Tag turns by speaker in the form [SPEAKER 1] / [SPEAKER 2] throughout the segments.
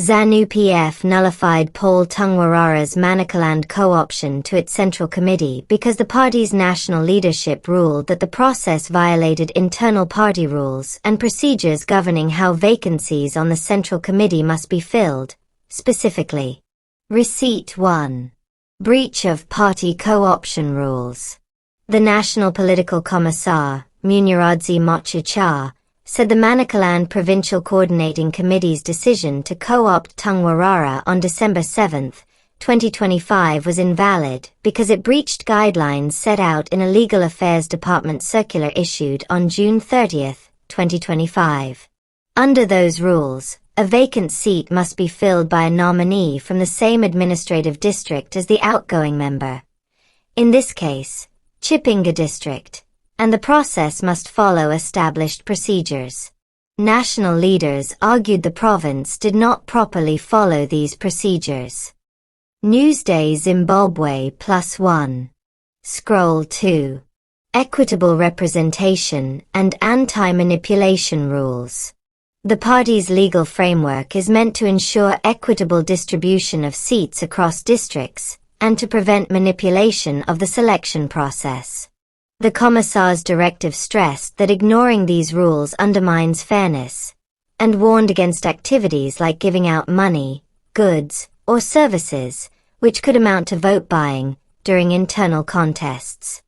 [SPEAKER 1] Zanu PF nullified Paul Tungwarara's Manicaland co-option to its Central Committee because the party's national leadership ruled that the process violated internal party rules and procedures governing how vacancies on the Central Committee must be filled, specifically. Receipt 1. Breach of party co-option rules. The National Political Commissar, Munyaradzi Mochicha, said the Manicaland Provincial Coordinating Committee's decision to co-opt Tangwarara on December 7, 2025 was invalid because it breached guidelines set out in a Legal Affairs Department circular issued on June 30, 2025. Under those rules, a vacant seat must be filled by a nominee from the same administrative district as the outgoing member. In this case, Chipinge District, and the process must follow established procedures. National leaders argued the province did not properly follow these procedures. Newsday Zimbabwe +1. Scroll 2. Equitable representation and anti-manipulation rules. The party's legal framework is meant to ensure equitable distribution of seats across districts and to prevent manipulation of the selection process. The Commissar's directive stressed that ignoring these rules undermines fairness, and warned against activities like giving out money, goods, or services, which could amount to vote buying, during internal contests.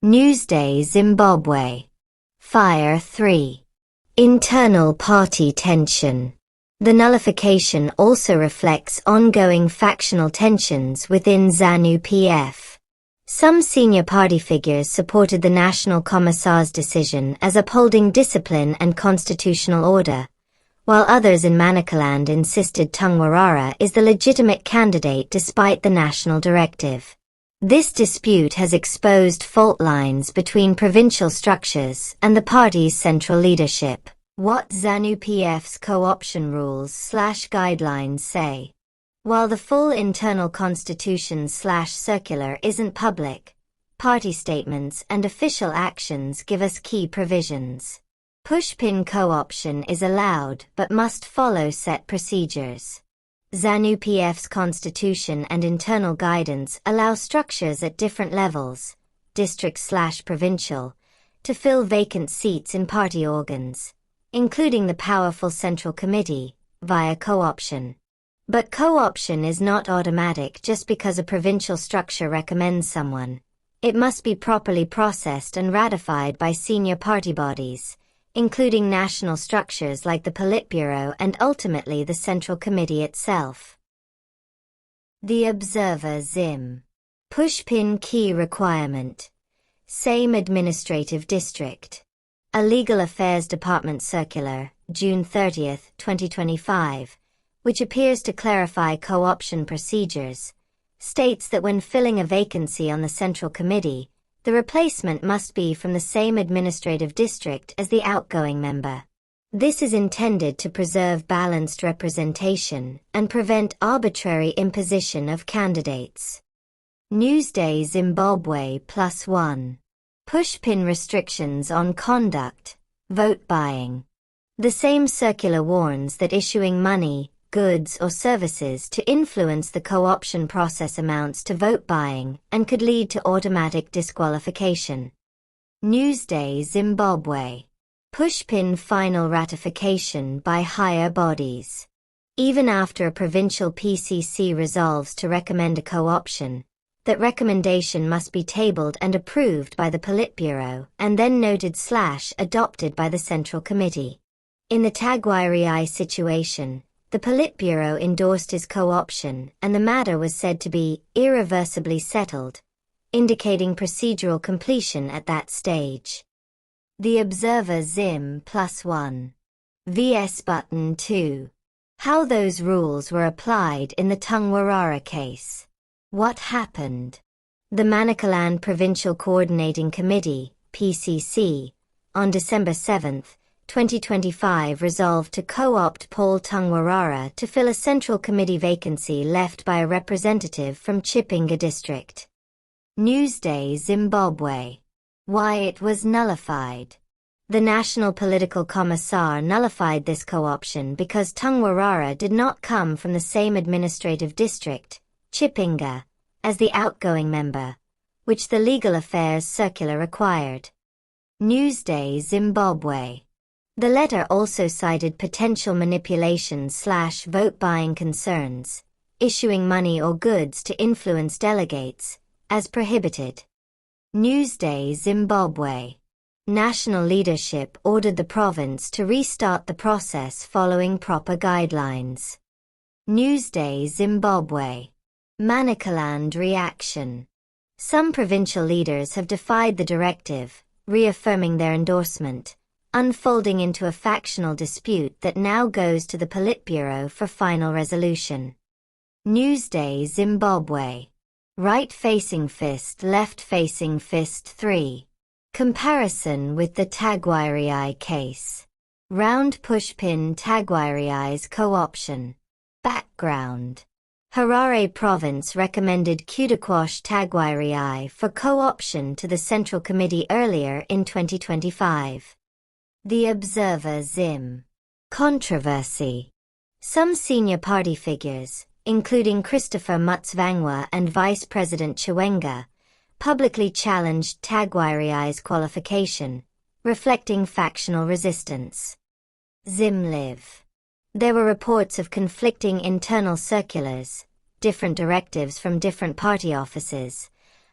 [SPEAKER 1] Newsday Zimbabwe. Fire 3. Internal party tension. The nullification also reflects ongoing factional tensions within Zanu PF. Some senior party figures supported the National Commissar's decision as upholding discipline and constitutional order, while others in Manicaland insisted Tangwarara is the legitimate candidate despite the national directive. This dispute has exposed fault lines between provincial structures and the party's central leadership. What Zanu PF's co-option rules/guidelines say. While the full internal constitution/circular isn't public, party statements and official actions give us key provisions. Pushpin co-option is allowed but must follow set procedures. Zanu PF's constitution and internal guidance allow structures at different levels, district/provincial, to fill vacant seats in party organs, including the powerful Central Committee, via co-option. But co-option is not automatic just because a provincial structure recommends someone. It must be properly processed and ratified by senior party bodies, including national structures like the politburo and ultimately the Central Committee itself. The Observer Zim. Pushpin key requirement. Same administrative district. A Legal Affairs Department circular, June 30, 2025, which appears to clarify co-option procedures, states that when filling a vacancy on the Central Committee, the replacement must be from the same administrative district as the outgoing member. This is intended to preserve balanced representation and prevent arbitrary imposition of candidates. Newsday Zimbabwe +1. Pushpin restrictions on conduct, vote buying. The same circular warns that issuing money, goods or services to influence the co-option process amounts to vote buying and could lead to automatic disqualification. Newsday Zimbabwe. Pushpin final ratification by higher bodies. Even after a provincial PCC resolves to recommend a co-option, that recommendation must be tabled and approved by the politburo and then noted/adopted by the Central Committee. In the Tagiri situation, the politburo endorsed his co-option and the matter was said to be irreversibly settled, indicating procedural completion at that stage. The Observer Zim +1. VS Button 2. How those rules were applied in the Tungwarara case. What happened? The Manicaland Provincial Coordinating Committee, PCC, on December 7, 2025 resolved to co-opt Paul Tangwarara to fill a Central Committee vacancy left by a representative from Chipinge District. Newsday Zimbabwe. Why it was nullified. The National Political Commissar nullified this co-option because Tungwarara did not come from the same administrative district, Chipinge, as the outgoing member, which the Legal Affairs Circular required. Newsday Zimbabwe. The letter also cited potential manipulation/vote buying concerns, issuing money or goods to influence delegates, as prohibited. Newsday Zimbabwe. National leadership ordered the province to restart the process following proper guidelines. Newsday Zimbabwe. Manicaland reaction. Some provincial leaders have defied the directive, reaffirming their endorsement, unfolding into a factional dispute that now goes to the politburo for final resolution. Newsday Zimbabwe. Right-facing fist, left-facing fist 3. Comparison with the Tagiri case. Round pushpin Tagiri's co-option. Background. Harare Province recommended Kudakwash Tagiri for co-option to the Central Committee earlier in 2025. The Observer Zim. Controversy. Some senior party figures, including Christopher Mutsvangwa and Vice President Chiwenga, publicly challenged Tagiri's qualification, reflecting factional resistance. Zim Live. There were reports of conflicting internal circulars, different directives from different party offices,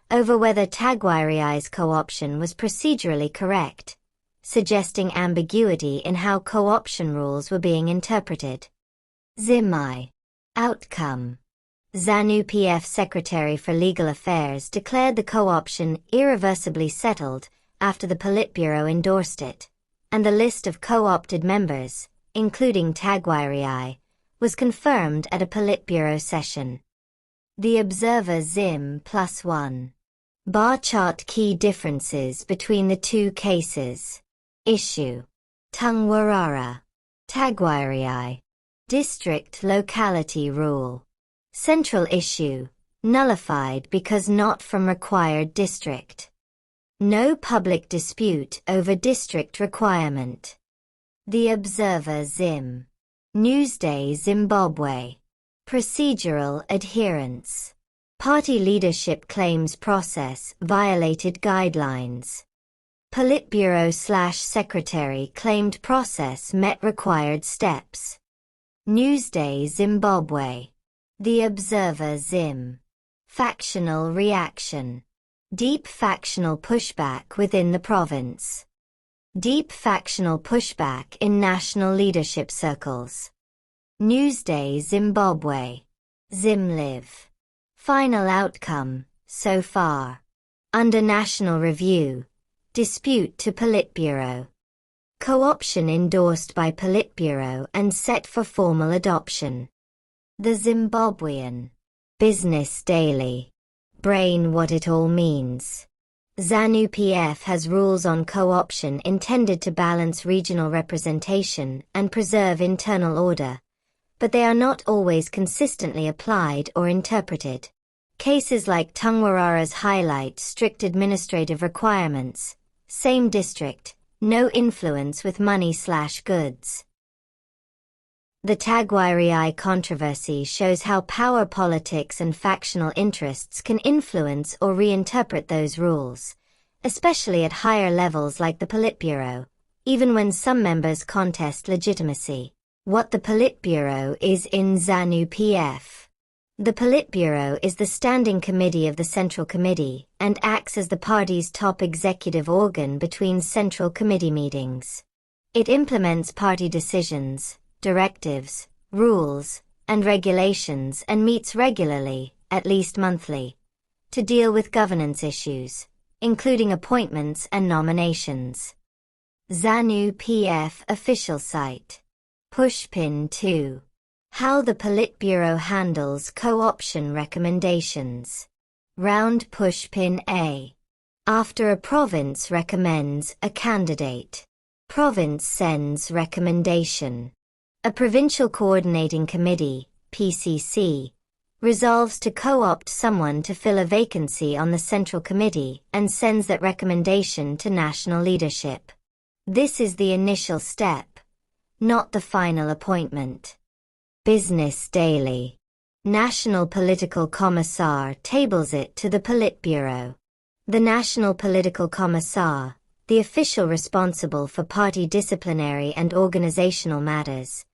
[SPEAKER 1] over whether Tagiri's co-option was procedurally correct, suggesting ambiguity in how co-option rules were being interpreted. Zimai. Outcome. Zanu PF Secretary for Legal Affairs declared the co-option irreversibly settled after the Politburo endorsed it, and the list of co-opted members, including Tagiri, was confirmed at a Politburo session. The Observer Zim +1. Bar chart key differences between the two cases. Issue. Tungwarara. Tagiri. District Locality Rule. Central issue, nullified because not from required district. No public dispute over district requirement. The Observer Zim. Newsday Zimbabwe. Procedural adherence. Party leadership claims process violated guidelines. Politburo/Secretary claimed process met required steps. Newsday Zimbabwe. The Observer Zim. Factional reaction. Deep factional pushback within the province. Deep factional pushback in national leadership circles. Newsday Zimbabwe. Zim Live. Final outcome, so far. Under national review. Dispute to Politburo. Co-option endorsed by Politburo and set for formal adoption. The Zimbabwean. Business Daily. Brain what it all means. Zanu PF has rules on co-option intended to balance regional representation and preserve internal order, but they are not always consistently applied or interpreted. Cases like Tungwarara's highlight strict administrative requirements, same district, no influence with money/goods. The Tagiri controversy shows how power politics and factional interests can influence or reinterpret those rules, especially at higher levels like the Politburo, even when some members contest legitimacy. What the Politburo is in Zanu PF. The Politburo is the standing committee of the Central Committee and acts as the party's top executive organ between Central Committee meetings. It implements party decisions, directives, rules, and regulations and meets regularly, at least monthly, to deal with governance issues, including appointments and nominations. Zanu PF official site. Pushpin 2. How the Politburo handles co-option recommendations. Round pushpin A. After a province recommends a candidate. Province sends recommendation. A Provincial Coordinating Committee, PCC, resolves to co-opt someone to fill a vacancy on the Central Committee and sends that recommendation to national leadership. This is the initial step, not the final appointment. Business Daily. National Political Commissar tables it to the Politburo. The National Political Commissar, the official responsible for party disciplinary and organizational matters,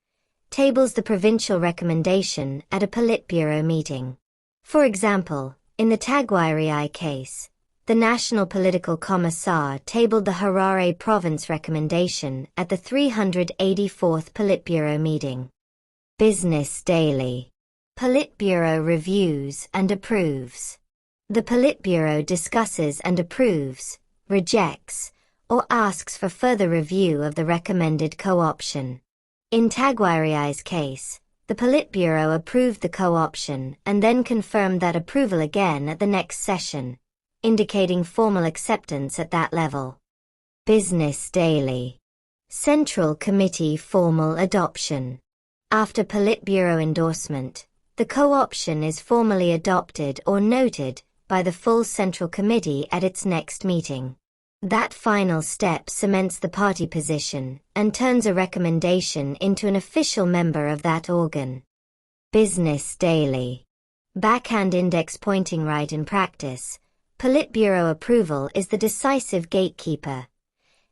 [SPEAKER 1] tables the provincial recommendation at a Politburo meeting. For example, in the Tagiri case, the National Political Commissar tabled the Harare Province recommendation at the 384th Politburo meeting. Business Daily. Politburo reviews and approves. The Politburo discusses and approves, rejects, or asks for further review of the recommended co-option. In Tangwarara's case, the Politburo approved the co-option and then confirmed that approval again at the next session, indicating formal acceptance at that level. Business Daily. Central Committee formal adoption. After Politburo endorsement, the co-option is formally adopted or noted by the full Central Committee at its next meeting. That final step cements the party position and turns a recommendation into an official member of that organ. Business Daily. Backhand index pointing right in practice, Politburo approval is the decisive gatekeeper.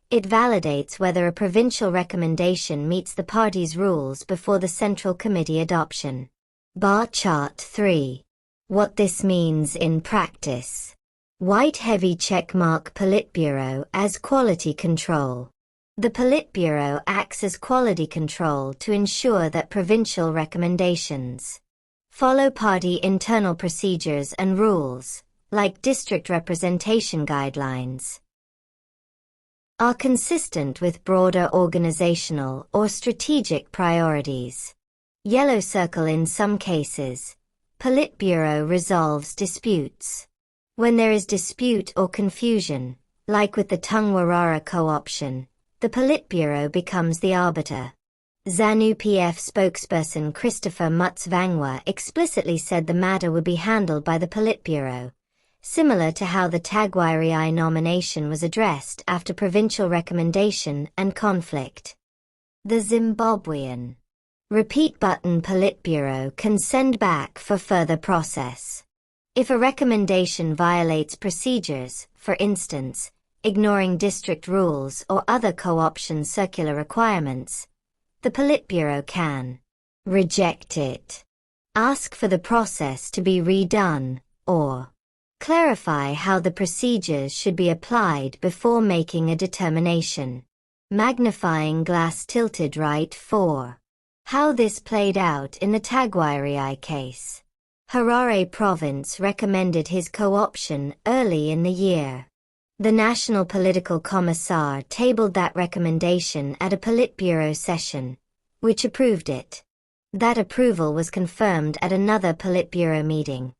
[SPEAKER 1] It validates whether a provincial recommendation meets the party's rules before the Central Committee adoption. Bar chart 3. What this means in practice. White heavy checkmark Politburo as quality control. The Politburo acts as quality control to ensure that provincial recommendations follow party internal procedures and rules, like district representation guidelines, are consistent with broader organizational or strategic priorities. Yellow circle. In some cases, Politburo resolves disputes. When there is dispute or confusion, like with the Tungwarara co-option, the Politburo becomes the arbiter. Zanu PF spokesperson Christopher Mutsvangwa explicitly said the matter would be handled by the Politburo, similar to how the Tagiri nomination was addressed after provincial recommendation and conflict. The Zimbabwean repeat button Politburo can send back for further process. If a recommendation violates procedures, for instance, ignoring district rules or other co-option circular requirements, the Politburo can reject it, ask for the process to be redone, or clarify how the procedures should be applied before making a determination. Magnifying glass tilted right 4. How this played out in the Tagiri case. Harare Province recommended his co-option early in the year. The National Political Commissar tabled that recommendation at a Politburo session, which approved it. That approval was confirmed at another Politburo meeting,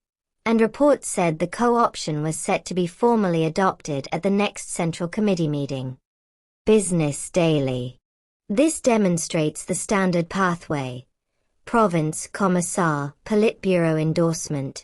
[SPEAKER 1] and reports said the co-option was set to be formally adopted at the next Central Committee meeting. Business Daily. This demonstrates the standard pathway. Province Commissar, Politburo endorsement,